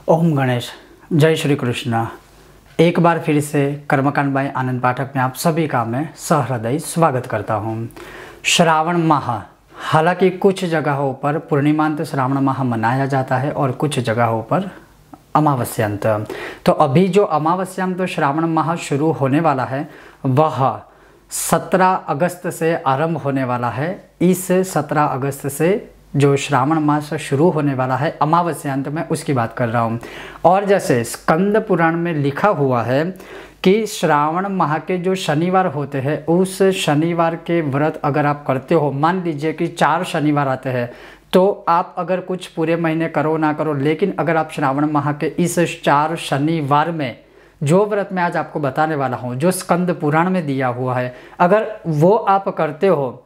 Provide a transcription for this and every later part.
ओम गणेश, जय श्री कृष्ण। एक बार फिर से कर्मकांड बाय आनंद पाठक में आप सभी का मैं सहृदय स्वागत करता हूँ। श्रावण माह, हालांकि कुछ जगहों पर पूर्णिमांत श्रावण माह मनाया जाता है और कुछ जगहों पर अमावस्यांत। तो अभी जो अमावस्यांत श्रावण माह शुरू होने वाला है वह 17 अगस्त से आरंभ होने वाला है। इस 17 अगस्त से जो श्रावण मास शुरू होने वाला है अमावस्यांत में, उसकी बात कर रहा हूँ। और जैसे स्कंद पुराण में लिखा हुआ है कि श्रावण माह के जो शनिवार होते हैं उस शनिवार के व्रत अगर आप करते हो, मान लीजिए कि 4 शनिवार आते हैं, तो आप अगर कुछ पूरे महीने करो ना करो, लेकिन अगर आप श्रावण माह के इस 4 शनिवार में जो व्रत मैं आज आपको बताने वाला हूँ, जो स्कंद पुराण में दिया हुआ है, अगर वो आप करते हो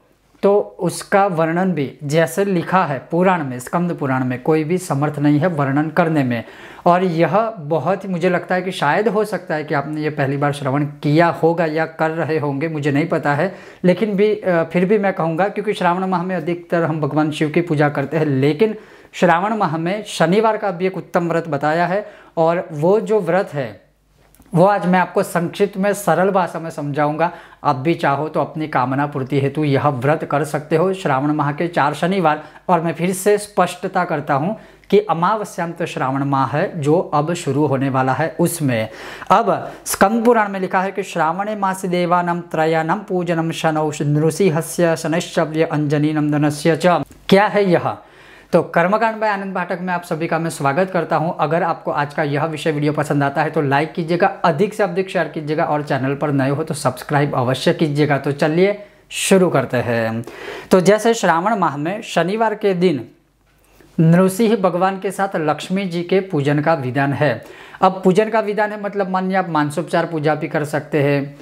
तो उसका वर्णन भी जैसे लिखा है पुराण में, स्कंद पुराण में, कोई भी समर्थ नहीं है वर्णन करने में। और यह बहुत ही, मुझे लगता है कि शायद हो सकता है कि आपने ये पहली बार श्रवण किया होगा या कर रहे होंगे, मुझे नहीं पता है, लेकिन भी फिर भी मैं कहूँगा, क्योंकि श्रावण माह में अधिकतर हम भगवान शिव की पूजा करते हैं, लेकिन श्रावण माह में शनिवार का भी एक उत्तम व्रत बताया है। और वो जो व्रत है वो आज मैं आपको संक्षिप्त में सरल भाषा में समझाऊंगा। आप भी चाहो तो अपनी कामना पूर्ति हेतु यह व्रत कर सकते हो श्रावण माह के 4 शनिवार। और मैं फिर से स्पष्टता करता हूं कि अमावस्यांत श्रावण माह है जो अब शुरू होने वाला है, उसमें अब स्कंद पुराण में लिखा है कि श्रावणे मासी देवानां त्रयाणां पूजनम शनौ नृसिंहस्य शनैश्चर्य अंजनी नंदनस्य च। क्या है यह? तो कर्मकांड बाय आनंद पाठक में आप सभी का मैं स्वागत करता हूं। अगर आपको आज का यह विषय वीडियो पसंद आता है तो लाइक कीजिएगा, अधिक से अधिक शेयर कीजिएगा, और चैनल पर नए हो तो सब्सक्राइब अवश्य कीजिएगा। तो चलिए शुरू करते हैं। तो जैसे श्रावण माह में शनिवार के दिन नृसिंह भगवान के साथ लक्ष्मी जी के पूजन का विधान है। अब पूजन का विधान है मतलब मानिए आप मानसोपचार पूजा भी कर सकते हैं,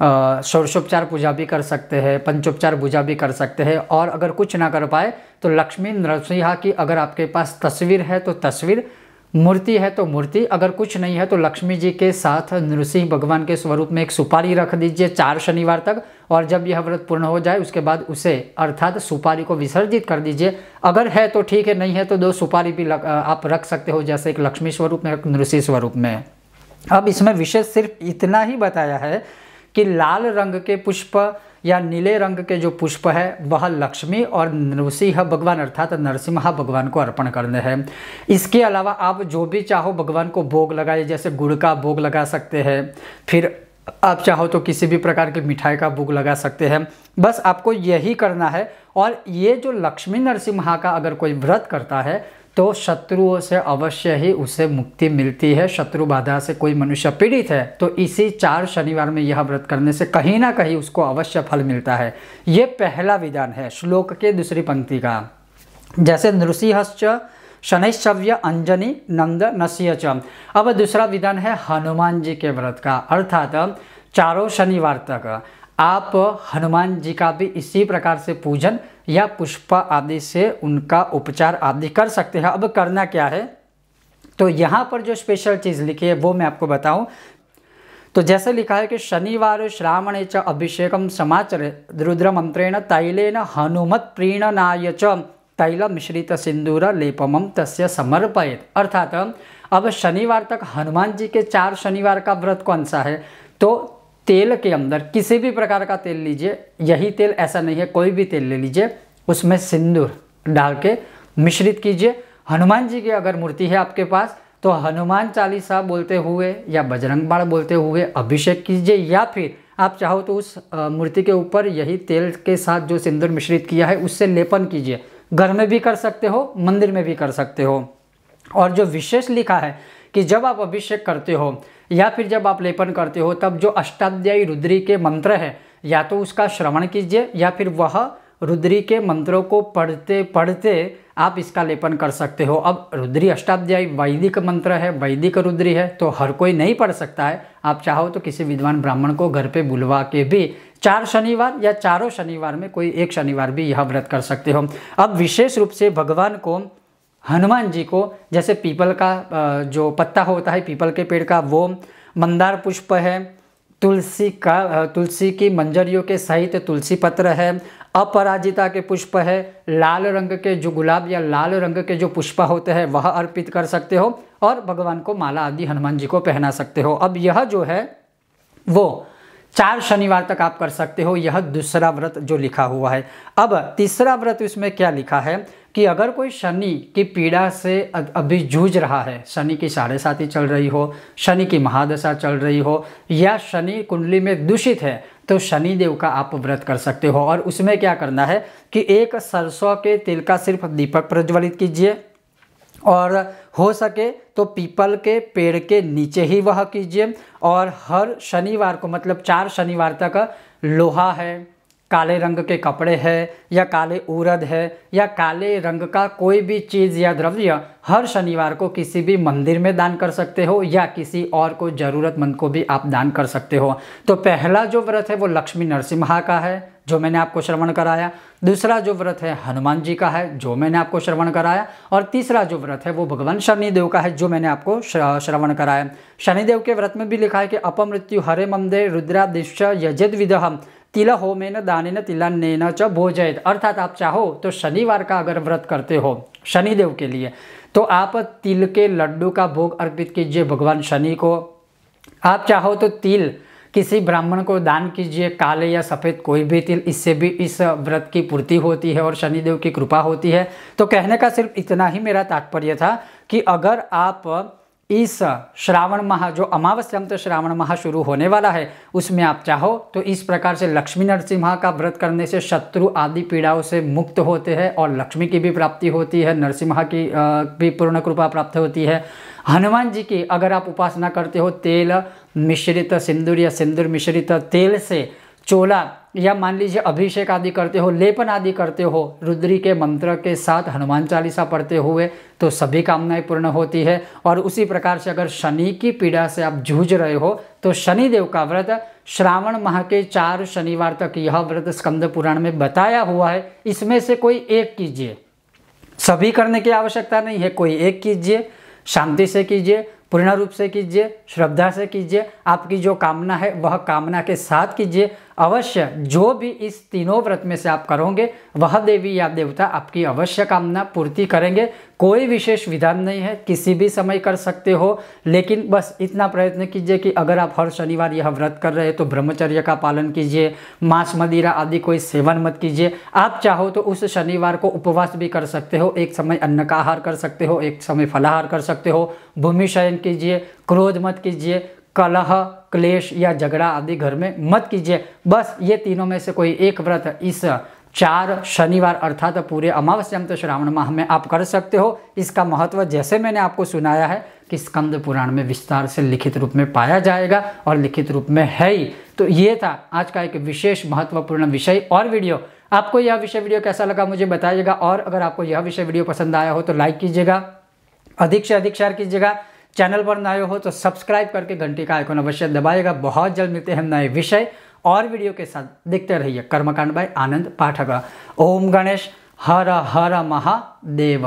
षोडशोपचार पूजा भी कर सकते हैं, पंचोपचार पूजा भी कर सकते हैं। और अगर कुछ ना कर पाए तो लक्ष्मी नरसिंहा की अगर आपके पास तस्वीर है तो तस्वीर, मूर्ति है तो मूर्ति, अगर कुछ नहीं है तो लक्ष्मी जी के साथ नृसिंह भगवान के स्वरूप में एक सुपारी रख दीजिए 4 शनिवार तक। और जब यह व्रत पूर्ण हो जाए उसके बाद उसे अर्थात सुपारी को विसर्जित कर दीजिए। अगर है तो ठीक है, नहीं है तो 2 सुपारी भी आप रख सकते हो, जैसे एक लक्ष्मी स्वरूप में, एक नृसिंह स्वरूप में। अब इसमें विशेष सिर्फ इतना ही बताया है कि लाल रंग के पुष्प या नीले रंग के जो पुष्प है वह लक्ष्मी और नृसिंह भगवान अर्थात नरसिम्हा भगवान को अर्पण करने हैं। इसके अलावा आप जो भी चाहो भगवान को भोग लगाइए, जैसे गुड़ का भोग लगा सकते हैं, फिर आप चाहो तो किसी भी प्रकार की मिठाई का भोग लगा सकते हैं। बस आपको यही करना है। और ये जो लक्ष्मी नरसिम्हा का अगर कोई व्रत करता है तो शत्रुओं से अवश्य ही उसे मुक्ति मिलती है। शत्रु बाधा से कोई मनुष्य पीड़ित है तो इसी 4 शनिवार में यह व्रत करने से कहीं ना कहीं उसको अवश्य फल मिलता है। ये पहला विधान है श्लोक के दूसरी पंक्ति का। जैसे नृसिंहश्च शनैश्चर्य अंजनी नंदनस्य च। अब दूसरा विधान है हनुमान जी के व्रत का, अर्थात 4 शनिवार तक आप हनुमान जी का भी इसी प्रकार से पूजन या पुष्प आदि से उनका उपचार आदि कर सकते हैं। अब करना क्या है, तो यहाँ पर जो स्पेशल चीज़ लिखी है वो मैं आपको बताऊं। तो जैसे लिखा है कि शनिवार श्रावणे च अभिषेकम समाचरे रुद्र मंत्रेण तैलेन हनुमत प्रीणनाय च तैल मिश्रित सिंदूर लेपमम तस्य समर्पयेत। अर्थात अब शनिवार तक हनुमान जी के 4 शनिवार का व्रत कौन सा है, तो तेल के अंदर किसी भी प्रकार का तेल लीजिए, यही तेल ऐसा नहीं है, कोई भी तेल ले लीजिए, उसमें सिंदूर डाल के मिश्रित कीजिए। हनुमान जी की अगर मूर्ति है आपके पास तो हनुमान चालीसा बोलते हुए या बजरंग बाण बोलते हुए अभिषेक कीजिए, या फिर आप चाहो तो उस मूर्ति के ऊपर यही तेल के साथ जो सिंदूर मिश्रित किया है उससे लेपन कीजिए। घर में भी कर सकते हो, मंदिर में भी कर सकते हो। और जो विशेष लिखा है कि जब आप अभिषेक करते हो या फिर जब आप लेपन करते हो तब जो अष्टाध्यायी रुद्री के मंत्र है या तो उसका श्रवण कीजिए या फिर वह रुद्री के मंत्रों को पढ़ते पढ़ते आप इसका लेपन कर सकते हो। अब रुद्री अष्टाध्यायी वैदिक मंत्र है, वैदिक रुद्री है, तो हर कोई नहीं पढ़ सकता है। आप चाहो तो किसी विद्वान ब्राह्मण को घर पे बुलवा के भी 4 शनिवार या 4 शनिवार में कोई एक शनिवार भी यह व्रत कर सकते हो। अब विशेष रूप से भगवान को, हनुमान जी को, जैसे पीपल का जो पत्ता होता है पीपल के पेड़ का वो, मंदार पुष्प है, तुलसी की मंजरियों के सहित तुलसी पत्र है, अपराजिता के पुष्प है, लाल रंग के जो गुलाब या लाल रंग के जो पुष्प होते हैं वह अर्पित कर सकते हो और भगवान को माला आदि हनुमान जी को पहना सकते हो। अब यह जो है वो 4 शनिवार तक आप कर सकते हो। यह दूसरा व्रत जो लिखा हुआ है। अब तीसरा व्रत इसमें क्या लिखा है कि अगर कोई शनि की पीड़ा से अभी जूझ रहा है, शनि की 7.5 चल रही हो, शनि की महादशा चल रही हो या शनि कुंडली में दूषित है, तो शनि देव का आप व्रत कर सकते हो। और उसमें क्या करना है कि एक सरसों के तेल का सिर्फ दीपक प्रज्वलित कीजिए और हो सके तो पीपल के पेड़ के नीचे ही वह कीजिए। और हर शनिवार को मतलब 4 शनिवार तक लोहा है, काले रंग के कपड़े हैं या काले उड़द है या काले रंग का कोई भी चीज़ या द्रव्य हर शनिवार को किसी भी मंदिर में दान कर सकते हो या किसी और को ज़रूरतमंद को भी आप दान कर सकते हो। तो पहला जो व्रत है वो लक्ष्मी नरसिम्हा का है जो मैंने आपको श्रवण कराया। दूसरा जो व्रत है हनुमान जी का है जो मैंने आपको श्रवण कराया। और तीसरा जो व्रत है वो भगवान शनिदेव का है जो मैंने आपको श्रवण कराया। शनिदेव के व्रत में भी लिखा है कि अपमृत्यु हरे मंदे रुद्रादिश्च यजद विदहम तिल होमेन दानेन तिलान्नेन च भोजयत। अर्थात आप चाहो तो शनिवार का अगर व्रत करते हो शनिदेव के लिए तो आप तिल के लड्डू का भोग अर्पित कीजिए भगवान शनि को। आप चाहो तो तिल किसी ब्राह्मण को दान कीजिए, काले या सफ़ेद कोई भी तिल, इससे भी इस व्रत की पूर्ति होती है और शनिदेव की कृपा होती है। तो कहने का सिर्फ इतना ही मेरा तात्पर्य था कि अगर आप इस श्रावण माह जो अमावस्या श्रावण माह शुरू होने वाला है उसमें आप चाहो तो इस प्रकार से लक्ष्मी नरसिम्हा का व्रत करने से शत्रु आदि पीड़ाओं से मुक्त होते हैं और लक्ष्मी की भी प्राप्ति होती है, नरसिम्हा की भी पूर्ण कृपा प्राप्त होती है। हनुमान जी की अगर आप उपासना करते हो तेल मिश्रित सिंदूर या सिंदूर मिश्रित तेल से चोला या मान लीजिए अभिषेक आदि करते हो, लेपन आदि करते हो रुद्री के मंत्र के साथ हनुमान चालीसा पढ़ते हुए, तो सभी कामनाएं पूर्ण होती है। और उसी प्रकार से अगर शनि की पीड़ा से आप जूझ रहे हो तो शनिदेव का व्रत श्रावण माह के 4 शनिवार तक यह व्रत स्कंद पुराण में बताया हुआ है, इसमें से कोई एक कीजिए। सभी करने की आवश्यकता नहीं है, कोई एक कीजिए, शांति से कीजिए, पूर्ण रूप से कीजिए, श्रद्धा से कीजिए। आपकी जो कामना है वह कामना के साथ कीजिए। अवश्य जो भी इस तीनों व्रत में से आप करोगे वह देवी या देवता आपकी अवश्य कामना पूर्ति करेंगे। कोई विशेष विधान नहीं है, किसी भी समय कर सकते हो, लेकिन बस इतना प्रयत्न कीजिए कि अगर आप हर शनिवार यह व्रत कर रहे हैं तो ब्रह्मचर्य का पालन कीजिए, मांस मदिरा आदि कोई सेवन मत कीजिए। आप चाहो तो उस शनिवार को उपवास भी कर सकते हो, एक समय अन्न का आहार कर सकते हो, एक समय फलाहार कर सकते हो, भूमि शयन कीजिए, क्रोध मत कीजिए, कलह क्लेश या झगड़ा आदि घर में मत कीजिए। बस ये तीनों में से कोई एक व्रत इस 4 शनिवार अर्थात पूरे अमावस्या श्रावण माह में आप कर सकते हो। इसका महत्व जैसे मैंने आपको सुनाया है कि स्कंद पुराण में विस्तार से लिखित रूप में पाया जाएगा और लिखित रूप में है ही। तो ये था आज का एक विशेष महत्वपूर्ण विषय और वीडियो। आपको यह विषय वीडियो कैसा लगा मुझे बताइएगा, और अगर आपको यह विषय वीडियो पसंद आया हो तो लाइक कीजिएगा, अधिक से अधिक शेयर कीजिएगा। चैनल पर नए हो तो सब्सक्राइब करके घंटी का आइकन अवश्य दबाइएगा। बहुत जल्द मिलते हैं नए विषय और वीडियो के साथ। देखते रहिए कर्मकांड बाय आनंद पाठक। ओम गणेश हर हर महादेव।